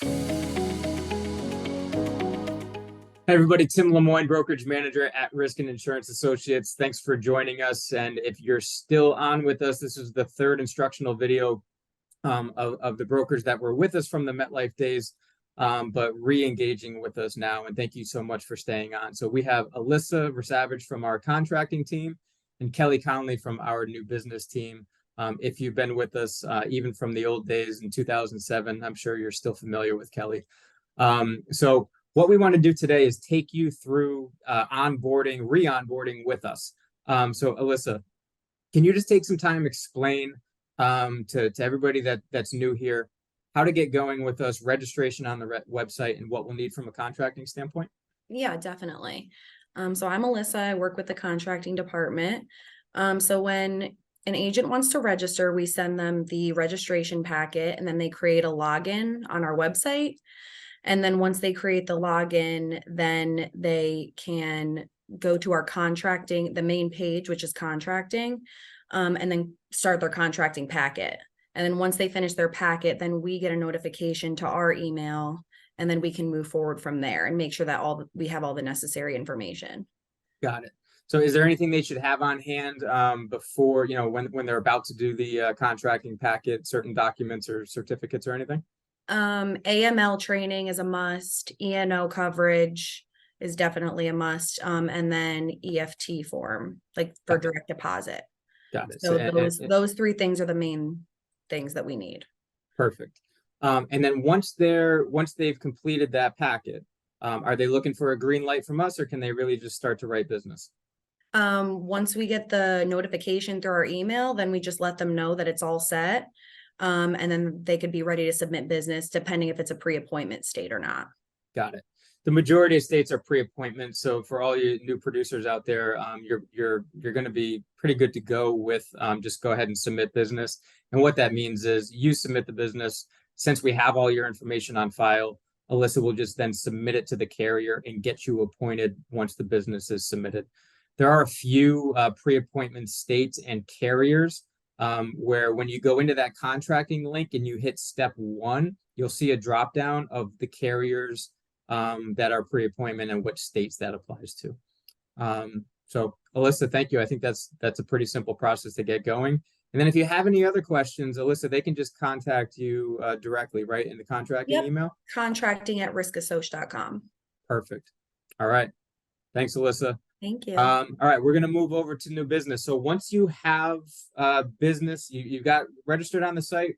Hey everybody, Tim Lemoine, brokerage manager at Risk and Insurance Associates. Thanks for joining us. And if you're still on with us, this is the third instructional video of the brokers that were with us from the MetLife days, but re-engaging with us now. And thank you so much for staying on. So we have Alyssa Rassavage from our contracting team and Kelly Connelly from our new business team. If you've been with us, even from the old days in 2007, I'm sure you're still familiar with Kelly. So what we want to do today is take you through onboarding, re-onboarding with us. So Alyssa, can you just take some time, explain to everybody that's new here, how to get going with us, registration on the website, and what we'll need from a contracting standpoint? Yeah, definitely. So I'm Alyssa. I work with the contracting department. So when an agent wants to register, we send them the registration packet, and then they create a login on our website. And then once they create the login, then they can go to our contracting, the main page, which is contracting, and then start their contracting packet. And then once they finish their packet, then we get a notification to our email, and then we can move forward from there and make sure that we have all the necessary information. Got it. So is there anything they should have on hand before, when they're about to do the contracting packet, certain documents or certificates or anything? AML training is a must. E&O coverage is definitely a must. And then EFT form, like for direct deposit. Got it. So those three things are the main things that we need. Perfect. And then once they've completed that packet, are they looking for a green light from us, or can they really just start to write business? Once we get the notification through our email, then we just let them know that it's all set. And then they could be ready to submit business, depending if it's a pre-appointment state or not. Got it. The majority of states are pre-appointment, so for all you new producers out there, you're going to be pretty good to go with just go ahead and submit business. And what that means is you submit the business. Since we have all your information on file, Alyssa will just then submit it to the carrier and get you appointed once the business is submitted. There are a few pre-appointment states and carriers where when you go into that contracting link and you hit step 1, you'll see a drop down of the carriers that are pre-appointment and which states that applies to. So Alyssa, thank you. I think that's a pretty simple process to get going. And then if you have any other questions, Alyssa, they can just contact you directly, right, in the contracting email? Contracting@riskassociates.com. Perfect. All right. Thanks, Alyssa. Thank you. All right, we're going to move over to new business. So once you have business, you've got registered on the site,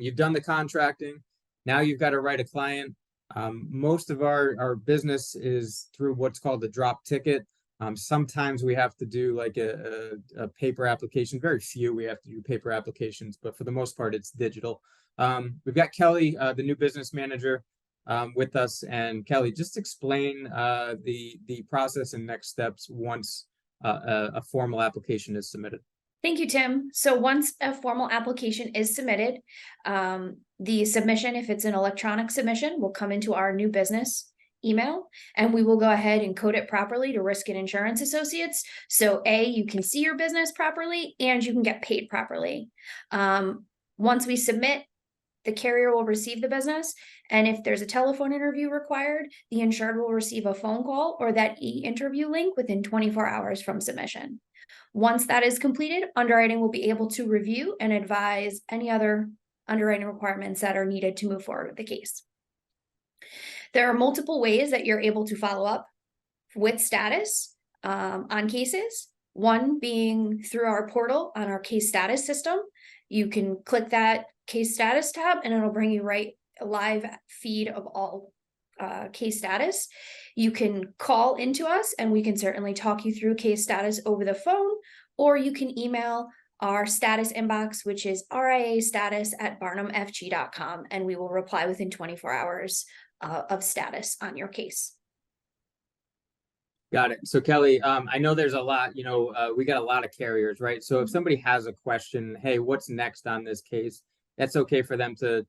you've done the contracting, now you've got to write a client. Most of our business is through what's called the drop ticket. Sometimes we have to do like a paper application. Very few we have to do paper applications, but for the most part, it's digital. We've got Kelly, the new business manager, with us. And Kelly, just explain the process and next steps once a formal application is submitted. Thank you, Tim. So once a formal application is submitted, the submission, if it's an electronic submission, will come into our new business email, and we will go ahead and code it properly to Risk and Insurance Associates. So you can see your business properly and you can get paid properly. Once we submit, the carrier will receive the business, and if there's a telephone interview required, the insured will receive a phone call or that e-interview link within 24 hours from submission. Once that is completed, underwriting will be able to review and advise any other underwriting requirements that are needed to move forward with the case. There are multiple ways that you're able to follow up with status on cases. One being through our portal on our case status system. You can click that case status tab and it'll bring you right a live feed of all case status. You can call into us and we can certainly talk you through case status over the phone, or you can email our status inbox, which is riastatus@barnumfg.com, and we will reply within 24 hours of status on your case. Got it. So Kelly, I know there's a lot, we got a lot of carriers, right? So if somebody has a question, hey, what's next on this case? That's okay for them to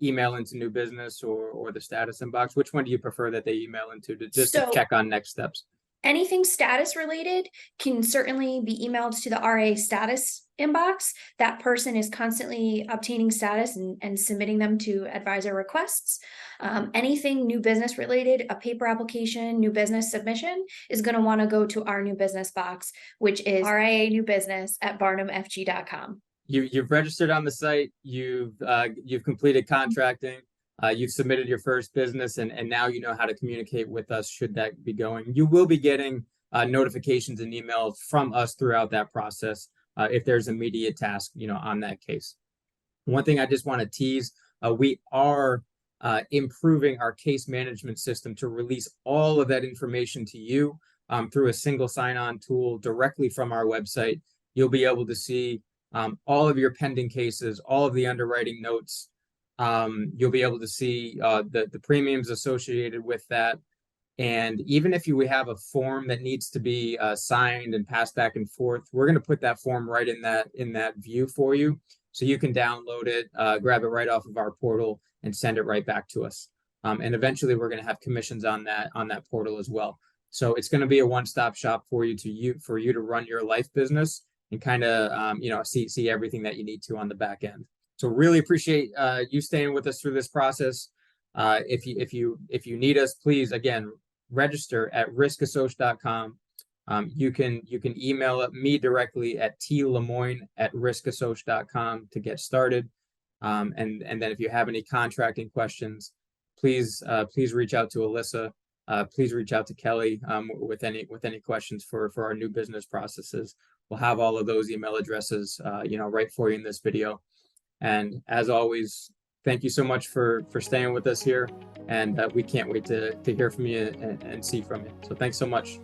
email into new business or the status inbox. Which one do you prefer that they email into to check on next steps? Anything status related can certainly be emailed to the RA status inbox. That person is constantly obtaining status and submitting them to advisor requests. Anything new business related, a paper application, new business submission is going to want to go to our new business box, which is raNewBusiness@barnumfg.com. You've registered on the site, you've completed contracting, you've submitted your first business, and now you know how to communicate with us should that be going. You will be getting notifications and emails from us throughout that process if there's immediate task, on that case. One thing I just want to tease, we are improving our case management system to release all of that information to you through a single sign-on tool directly from our website. You'll be able to see all of your pending cases, all of the underwriting notes. You'll be able to see the premiums associated with that. And even if we have a form that needs to be signed and passed back and forth, we're going to put that form right in that view for you. So you can download it, grab it right off of our portal and send it right back to us. And eventually we're going to have commissions on that portal as well. So it's going to be a one-stop shop for you to run your life business and kind of see everything that you need to on the back end. So really appreciate you staying with us through this process. If you need us, please again register at riskassoc.com. You can email me directly at tlemoine@riskassoc.com to get started. And then if you have any contracting questions, please reach out to Alyssa. Please reach out to Kelly with any questions for our new business processes. We'll have all of those email addresses right for you in this video. And as always, thank you so much for staying with us here. And we can't wait to hear from you and see from you. So thanks so much.